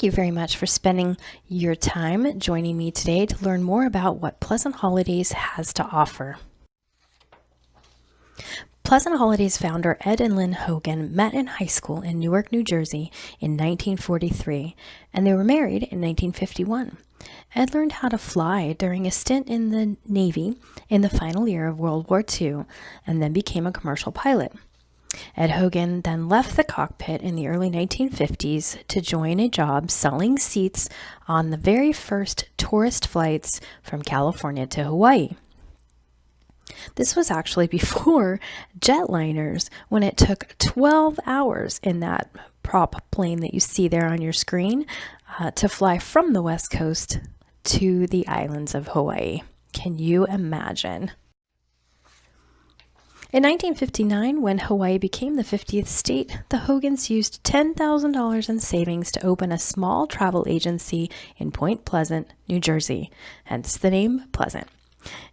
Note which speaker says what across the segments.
Speaker 1: you very much for spending your time joining me today to learn more about what Pleasant Holidays has to offer. Pleasant Holidays founder Ed and Lynn Hogan met in high school in Newark, New Jersey in 1943, and they were married in 1951. Ed learned how to fly during a stint in the Navy in the final year of World War II, and then became a commercial pilot. Ed Hogan then left the cockpit in the early 1950s to join a job selling seats on the very first tourist flights from California to Hawaii. This was actually before jetliners, when it took 12 hours in that prop plane that you see there on your screen to fly from the West Coast to the islands of Hawaii. Can you imagine? In 1959, when Hawaii became the 50th state, the Hogans used $10,000 in savings to open a small travel agency in Point Pleasant, New Jersey, hence the name Pleasant.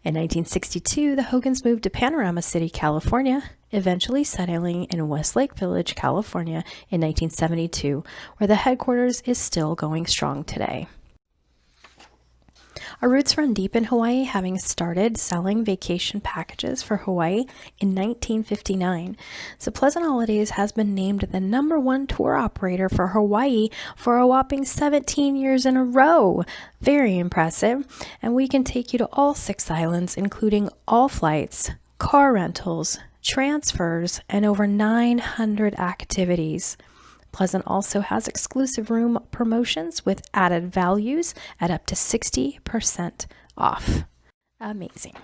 Speaker 1: In 1962, the Hogans moved to Panorama City, California, eventually settling in Westlake Village, California in 1972, where the headquarters is still going strong today. Our roots run deep in Hawaii, having started selling vacation packages for Hawaii in 1959. So Pleasant Holidays has been named the #1 tour operator for Hawaii for a whopping 17 years in a row. Very impressive. And we can take you to all 6 islands, including all flights, car rentals, transfers, and over 900 activities. Pleasant also has exclusive room promotions with added values at up to 60% off. Amazing.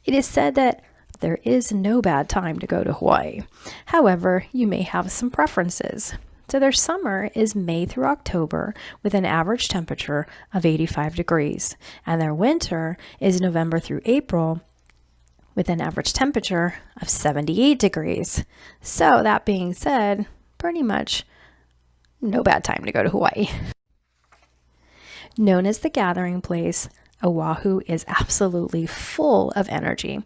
Speaker 1: It is said that there is no bad time to go to Hawaii. However, you may have some preferences. So their summer is May through October with an average temperature of 85 degrees, and their winter is November through April with an average temperature of 78 degrees. So that being said, pretty much no bad time to go to Hawaii. Known as the gathering place, Oahu is absolutely full of energy.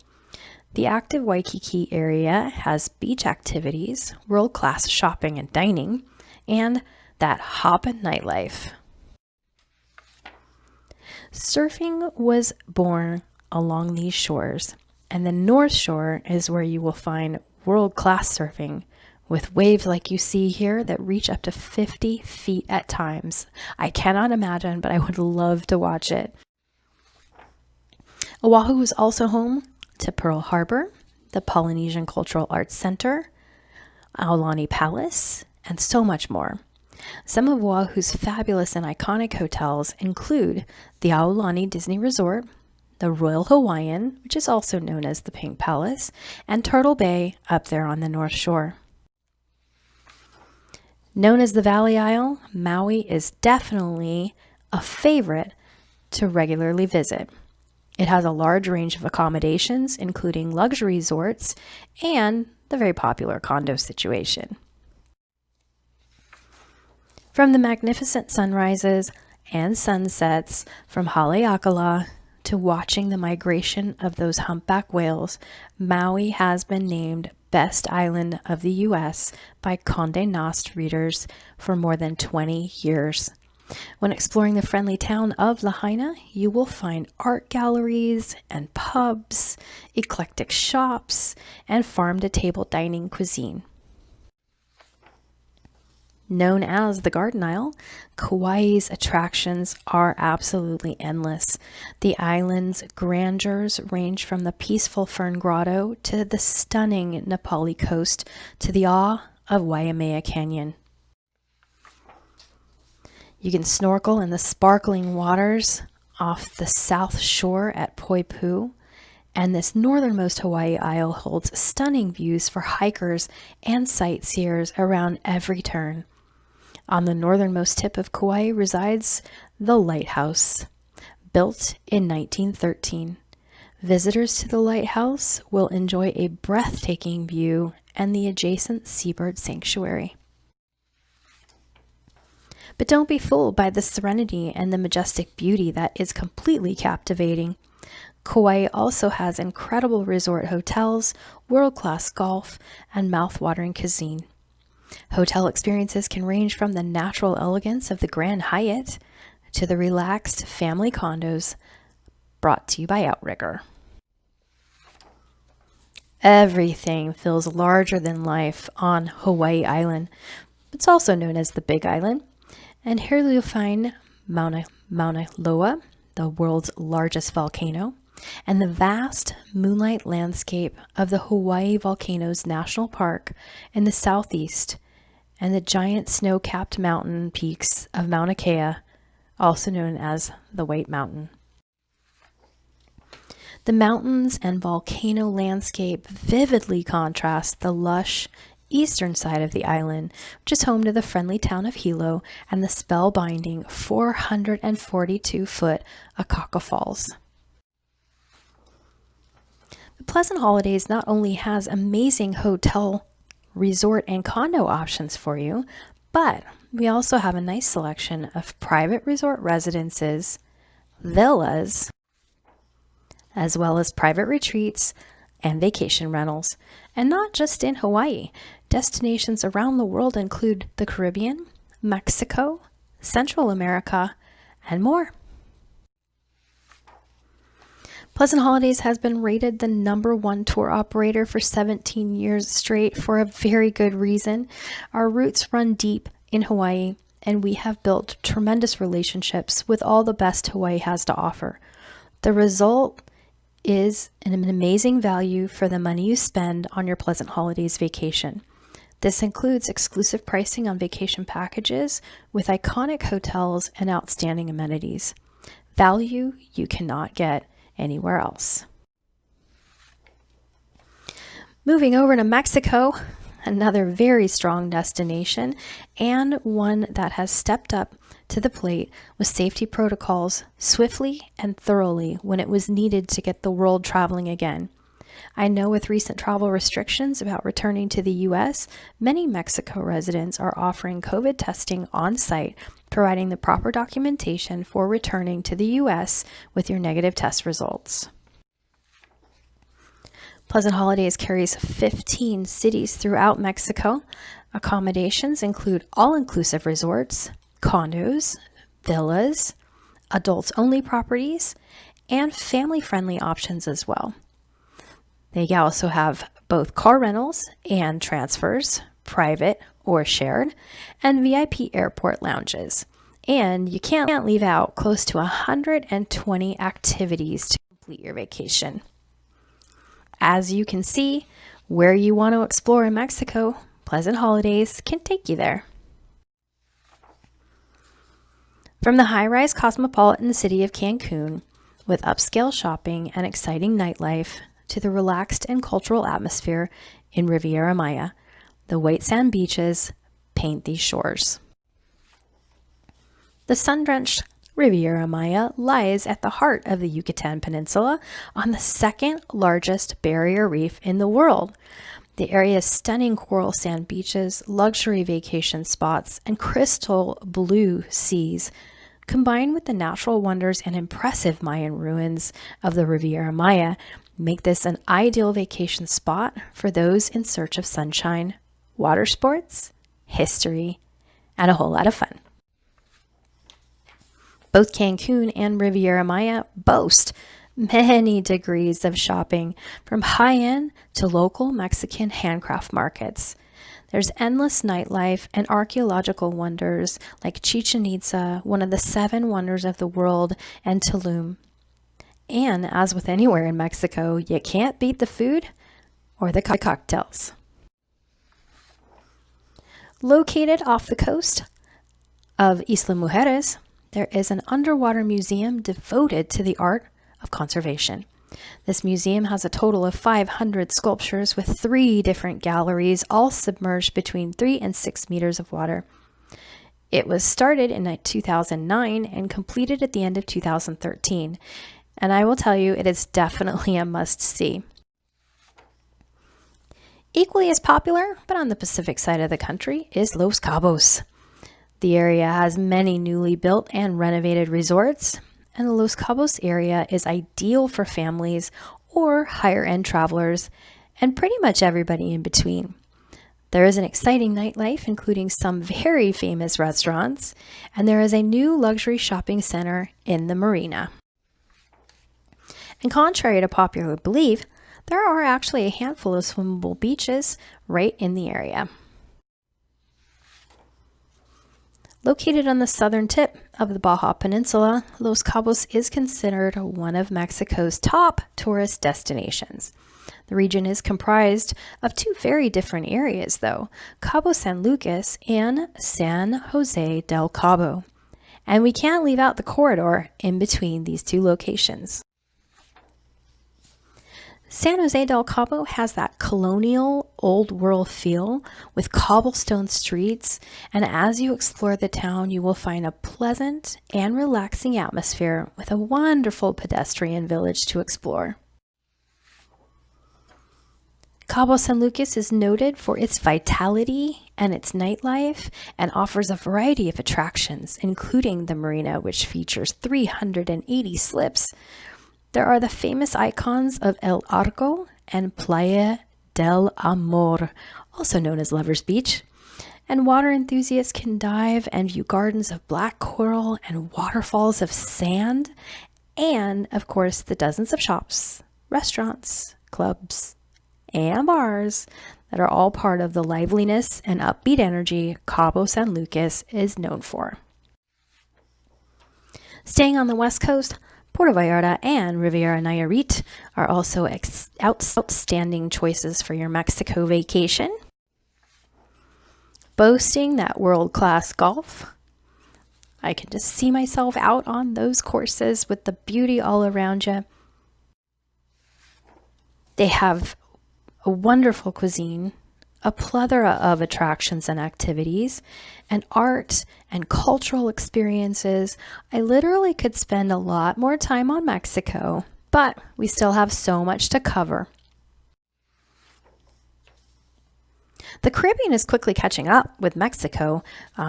Speaker 1: The active Waikiki area has beach activities, world-class shopping and dining, and that hoppin' nightlife. Surfing was born along these shores, and the North Shore is where you will find world-class surfing, with waves like you see here that reach up to 50 feet at times. I cannot imagine, but I would love to watch it. Oahu is also home to Pearl Harbor, the Polynesian Cultural Arts Center, Aulani Palace, and so much more. Some of Oahu's fabulous and iconic hotels include the Aulani Disney Resort, the Royal Hawaiian, which is also known as the Pink Palace, and Turtle Bay up there on the North Shore. Known as the Valley Isle, Maui is definitely a favorite to regularly visit. It has a large range of accommodations, including luxury resorts and the very popular condo situation. From the magnificent sunrises and sunsets from Haleakala to watching the migration of those humpback whales, Maui has been named Best Island of the U.S. by Condé Nast readers for more than 20 years. When exploring the friendly town of Lahaina, you will find art galleries and pubs, eclectic shops, and farm-to-table dining cuisine. Known as the Garden Isle, Kauai's attractions are absolutely endless. The island's grandeurs range from the peaceful Fern Grotto to the stunning Nepali coast to the awe of Waimea Canyon. You can snorkel in the sparkling waters off the south shore at Poipu, and this northernmost Hawaii Isle holds stunning views for hikers and sightseers around every turn. On the northernmost tip of Kauai resides the Lighthouse, built in 1913. Visitors to the lighthouse will enjoy a breathtaking view and the adjacent seabird sanctuary. But don't be fooled by the serenity and the majestic beauty that is completely captivating. Kauai also has incredible resort hotels, world-class golf, and mouth-watering cuisine. Hotel experiences can range from the natural elegance of the Grand Hyatt to the relaxed family condos brought to you by Outrigger. Everything feels larger than life on Hawaii Island. It's also known as the Big Island. And here you'll find Mauna Loa, the world's largest volcano, and the vast moonlight landscape of the Hawaii Volcanoes National Park in the southeast, and the giant snow-capped mountain peaks of Mauna Kea, also known as the White Mountain. The mountains and volcano landscape vividly contrast the lush eastern side of the island, which is home to the friendly town of Hilo and the spellbinding 442-foot Akaka Falls. The Pleasant Holidays not only has amazing hotel, resort, and condo options for you, but we also have a nice selection of private resort residences, villas, as well as private retreats and vacation rentals. And not just in Hawaii. Destinations around the world include the Caribbean, Mexico, Central America, and more. Pleasant Holidays has been rated the #1 tour operator for 17 years straight for a very good reason. Our roots run deep in Hawaii, and we have built tremendous relationships with all the best Hawaii has to offer. The result is an amazing value for the money you spend on your Pleasant Holidays vacation. This includes exclusive pricing on vacation packages with iconic hotels and outstanding amenities. Value you cannot get anywhere else. Moving over to Mexico, another very strong destination and one that has stepped up to the plate with safety protocols swiftly and thoroughly when it was needed to get the world traveling again. I know with recent travel restrictions about returning to the U.S., many Mexico residents are offering COVID testing on site, providing the proper documentation for returning to the U.S. with your negative test results. Pleasant Holidays carries 15 cities throughout Mexico. Accommodations include all-inclusive resorts, condos, villas, adults-only properties, and family-friendly options as well. They also have both car rentals and transfers, private or shared, and VIP airport lounges. And you can't leave out close to 120 activities to complete your vacation. As you can see, where you want to explore in Mexico, Pleasant Holidays can take you there. From the high-rise cosmopolitan city of Cancun, with upscale shopping and exciting nightlife, to the relaxed and cultural atmosphere in Riviera Maya, the white sand beaches paint these shores. The sun-drenched Riviera Maya lies at the heart of the Yucatan Peninsula on the second largest barrier reef in the world. The area's stunning coral sand beaches, luxury vacation spots, and crystal blue seas, combined with the natural wonders and impressive Mayan ruins of the Riviera Maya, make this an ideal vacation spot for those in search of sunshine, water sports, history, and a whole lot of fun. Both Cancun and Riviera Maya boast many degrees of shopping, from high-end to local Mexican handcraft markets. There's endless nightlife and archaeological wonders like Chichen Itza, one of the 7 wonders of the world, and Tulum. And as with anywhere in Mexico, you can't beat the food or the cocktails. Located off the coast of Isla Mujeres, there is an underwater museum devoted to the art of conservation. This museum has a total of 500 sculptures with 3 different galleries, all submerged between 3 and 6 meters of water. It was started in 2009 and completed at the end of 2013. And I will tell you, it is definitely a must-see. Equally as popular, but on the Pacific side of the country, is Los Cabos. The area has many newly built and renovated resorts, and the Los Cabos area is ideal for families or higher-end travelers, and pretty much everybody in between. There is an exciting nightlife, including some very famous restaurants, and there is a new luxury shopping center in the marina. And contrary to popular belief, there are actually a handful of swimmable beaches right in the area. Located on the southern tip of the Baja Peninsula, Los Cabos is considered one of Mexico's top tourist destinations. The region is comprised of two very different areas, though, Cabo San Lucas and San Jose del Cabo. And we can't leave out the corridor in between these two locations. San Jose del Cabo has that colonial, old-world feel with cobblestone streets, and as you explore the town, you will find a pleasant and relaxing atmosphere with a wonderful pedestrian village to explore. Cabo San Lucas is noted for its vitality and its nightlife and offers a variety of attractions, including the marina, which features 380 slips. There are the famous icons of El Arco and Playa del Amor, also known as Lover's Beach. And water enthusiasts can dive and view gardens of black coral and waterfalls of sand. And, of course, the dozens of shops, restaurants, clubs, and bars that are all part of the liveliness and upbeat energy Cabo San Lucas is known for. Staying on the West Coast, Puerto Vallarta and Riviera Nayarit are also outstanding choices for your Mexico vacation. Boasting that world-class golf, I can just see myself out on those courses with the beauty all around you. They have a wonderful cuisine, a plethora of attractions and activities, and art and cultural experiences. I literally could spend a lot more time on Mexico, but we still have so much to cover. The Caribbean is quickly catching up with Mexico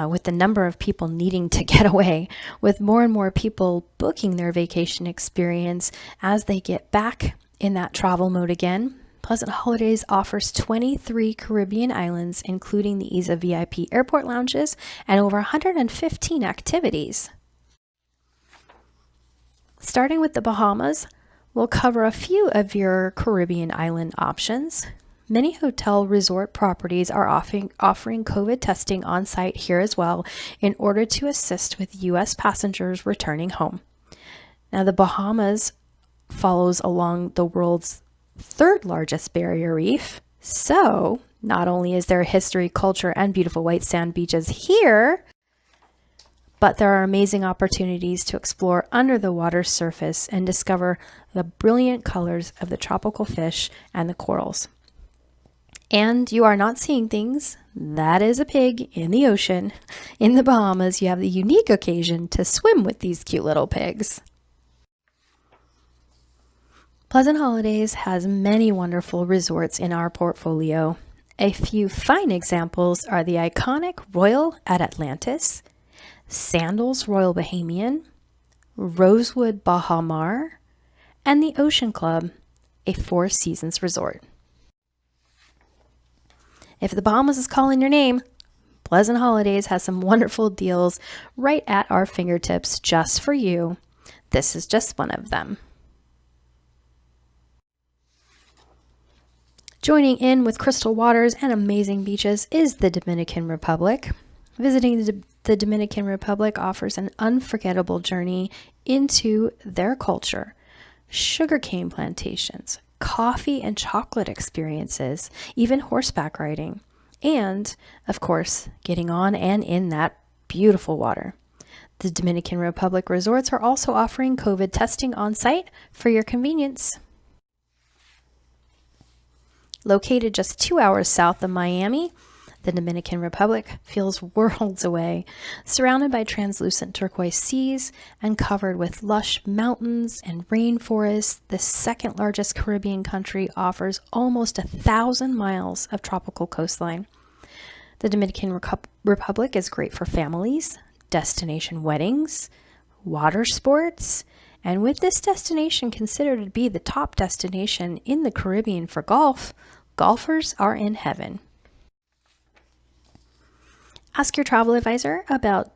Speaker 1: with the number of people needing to get away, with more and more people booking their vacation experience as they get back in that travel mode again. Pleasant Holidays offers 23 Caribbean islands, including the Isa VIP airport lounges and over 115 activities. Starting with the Bahamas, we'll cover a few of your Caribbean island options. Many hotel resort properties are offering COVID testing on site here as well in order to assist with U.S. passengers returning home. Now, the Bahamas follows along the world's third largest barrier reef. So not only is there history, culture, and beautiful white sand beaches here, but there are amazing opportunities to explore under the water's surface and discover the brilliant colors of the tropical fish and the corals. And you are not seeing things. That is a pig in the ocean. In the Bahamas, you have the unique occasion to swim with these cute little pigs. Pleasant Holidays has many wonderful resorts in our portfolio. A few fine examples are the iconic Royal at Atlantis, Sandals Royal Bahamian, Rosewood Baja Mar, and the Ocean Club, a Four Seasons resort. If the Bahamas is calling your name, Pleasant Holidays has some wonderful deals right at our fingertips just for you. This is just one of them. Joining in with crystal waters and amazing beaches is the Dominican Republic. Visiting the Dominican Republic offers an unforgettable journey into their culture, sugarcane plantations, coffee and chocolate experiences, even horseback riding, and, of course, getting on and in that beautiful water. The Dominican Republic resorts are also offering COVID testing on site for your convenience. Located just 2 hours south of Miami, the Dominican Republic feels worlds away, surrounded by translucent turquoise seas and covered with lush mountains and rainforests. The second largest Caribbean country offers almost 1,000 miles of tropical coastline. The Dominican Republic is great for families, destination weddings, water sports, and with this destination considered to be the top destination in the Caribbean for golf, golfers are in heaven. Ask your travel advisor about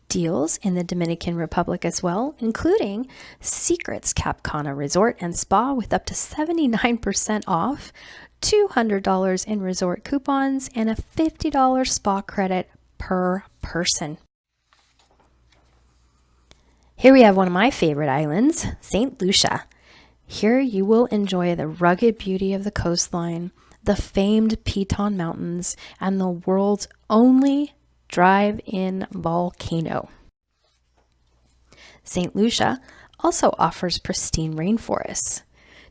Speaker 1: deals in the Dominican Republic as well, including Secrets Cap Cana Resort and Spa with up to 79% off, $200 in resort coupons, and a $50 spa credit per person. Here we have one of my favorite islands, St. Lucia. Here you will enjoy the rugged beauty of the coastline, the famed Piton Mountains, and the world's only drive-in volcano. St. Lucia also offers pristine rainforests.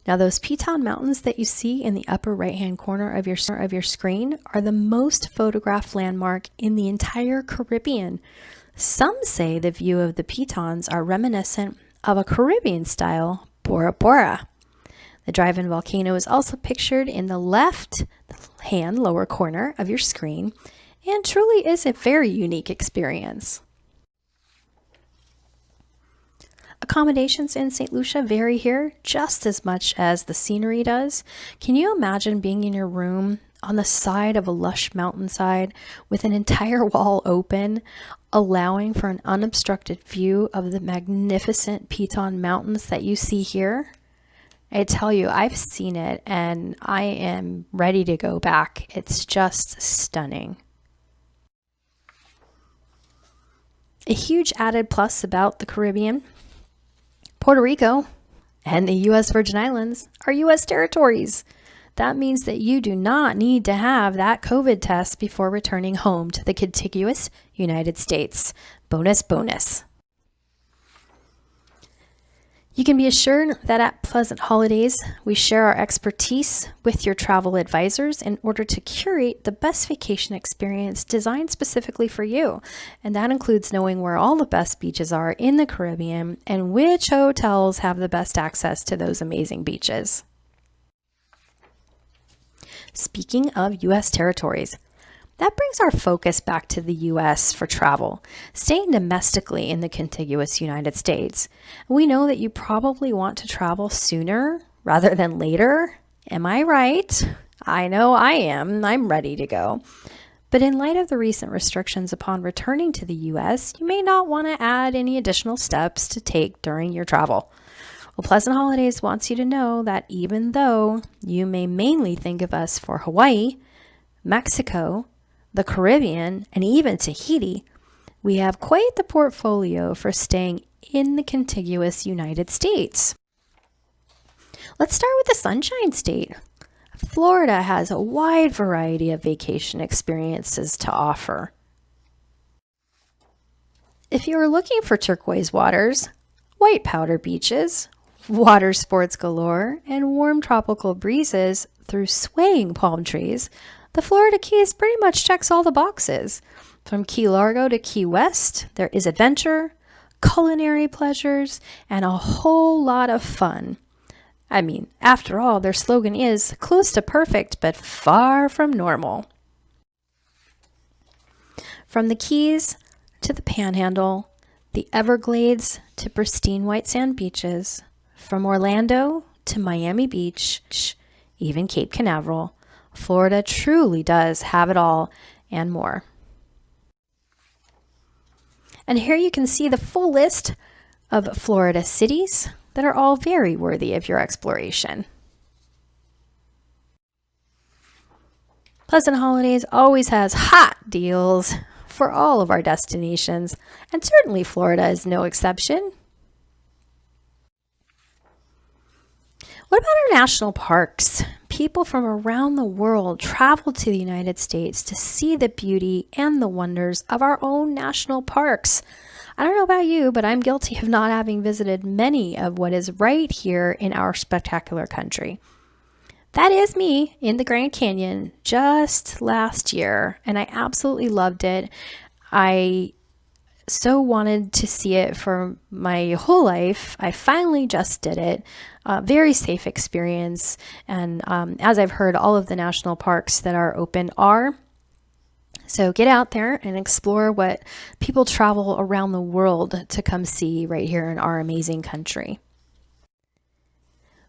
Speaker 1: Now those Piton Mountains that you see in the upper right-hand corner of your screen are the most photographed landmark in the entire Caribbean. Some say the view of the Pitons are reminiscent of a Caribbean-style Bora Bora. The drive-in volcano is also pictured in the left-hand lower corner of your screen and truly is a very unique experience. Accommodations in St. Lucia vary here just as much as the scenery does. Can you imagine being in your room on the side of a lush mountainside with an entire wall open, allowing for an unobstructed view of the magnificent Piton Mountains that you see here? I tell you, I've seen it and I am ready to go back. It's just stunning. A huge added plus about the Caribbean, Puerto Rico and the U.S. Virgin Islands are U.S. territories. That means that you do not need to have that COVID test before returning home to the contiguous United States. Bonus, bonus. You can be assured that at Pleasant Holidays, we share our expertise with your travel advisors in order to curate the best vacation experience designed specifically for you. And that includes knowing where all the best beaches are in the Caribbean and which hotels have the best access to those amazing beaches. Speaking of U.S. territories, that brings our focus back to the U.S. for travel, staying domestically in the contiguous United States. We know that you probably want to travel sooner rather than later. Am I right? I know I am. I'm ready to go. But in light of the recent restrictions upon returning to the U.S., you may not want to add any additional steps to take during your travel. Well, Pleasant Holidays wants you to know that even though you may mainly think of us for Hawaii, Mexico, the Caribbean, and even Tahiti, we have quite the portfolio for staying in the contiguous United States. Let's start with the Sunshine State. Florida has a wide variety of vacation experiences to offer. If you are looking for turquoise waters, white powder beaches, water sports galore, and warm tropical breezes through swaying palm trees, the Florida Keys pretty much checks all the boxes. From Key Largo to Key West, there is adventure, culinary pleasures, and a whole lot of fun. I mean, after all, their slogan is close to perfect, but far from normal. From the Keys to the Panhandle, the Everglades to pristine white sand beaches, from Orlando to Miami Beach, even Cape Canaveral, Florida truly does have it all and more. And here you can see the full list of Florida cities that are all very worthy of your exploration. Pleasant Holidays always has hot deals for all of our destinations, and certainly Florida is no exception. What about our national parks? People from around the world travel to the United States to see the beauty and the wonders of our own national parks. I don't know about you, but I'm guilty of not having visited many of what is right here in our spectacular country. That is me in the Grand Canyon just last year, and I absolutely loved it. I so wanted to see it for my whole life. I finally just did it. Very safe experience. And as I've heard, all of the national parks that are open are. So get out there and explore what people travel around the world to come see right here in our amazing country.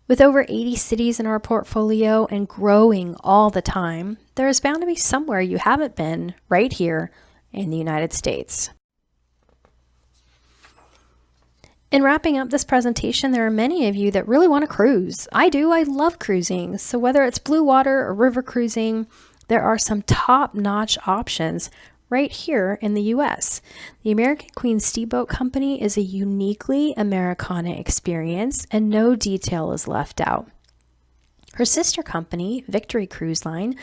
Speaker 1: With over 80 cities in our portfolio and growing all the time, there is bound to be somewhere you haven't been right here in the United States. In wrapping up this presentation, there are many of you that really want to cruise. I do. I love cruising. So whether it's blue water or river cruising, there are some top-notch options right here in the U.S. The American Queen Steamboat Company is a uniquely Americana experience, and no detail is left out. Her sister company, Victory Cruise Line,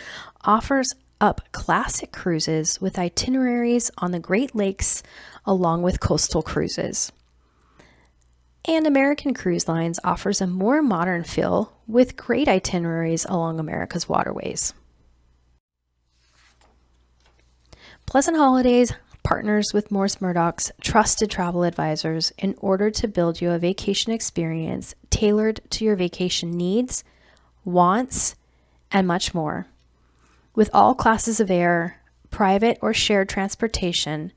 Speaker 1: offers up classic cruises with itineraries on the Great Lakes along with coastal cruises. And American Cruise Lines offers a more modern feel with great itineraries along America's waterways. Pleasant Holidays partners with Morris Murdock's trusted travel advisors in order to build you a vacation experience tailored to your vacation needs, wants, and much more. With all classes of air, private or shared transportation,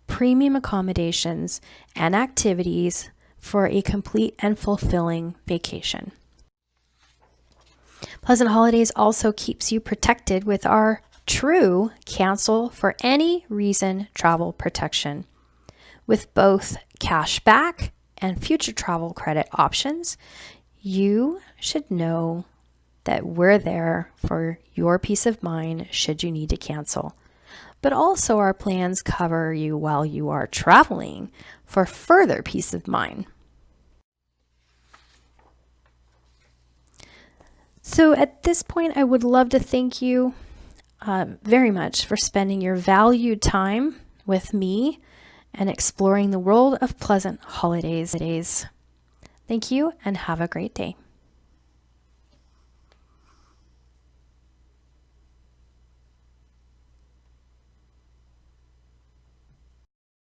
Speaker 1: premium accommodations, and activities for a complete and fulfilling vacation. Pleasant Holidays also keeps you protected with our true cancel for any reason travel protection. With both cash back and future travel credit options, you should know that we're there for your peace of mind should you need to cancel. But also our plans cover you while you are traveling for further peace of mind. So at this point, I would love to thank you very much for spending your valued time with me and exploring the world of Pleasant Holidays. Thank you and have a great day.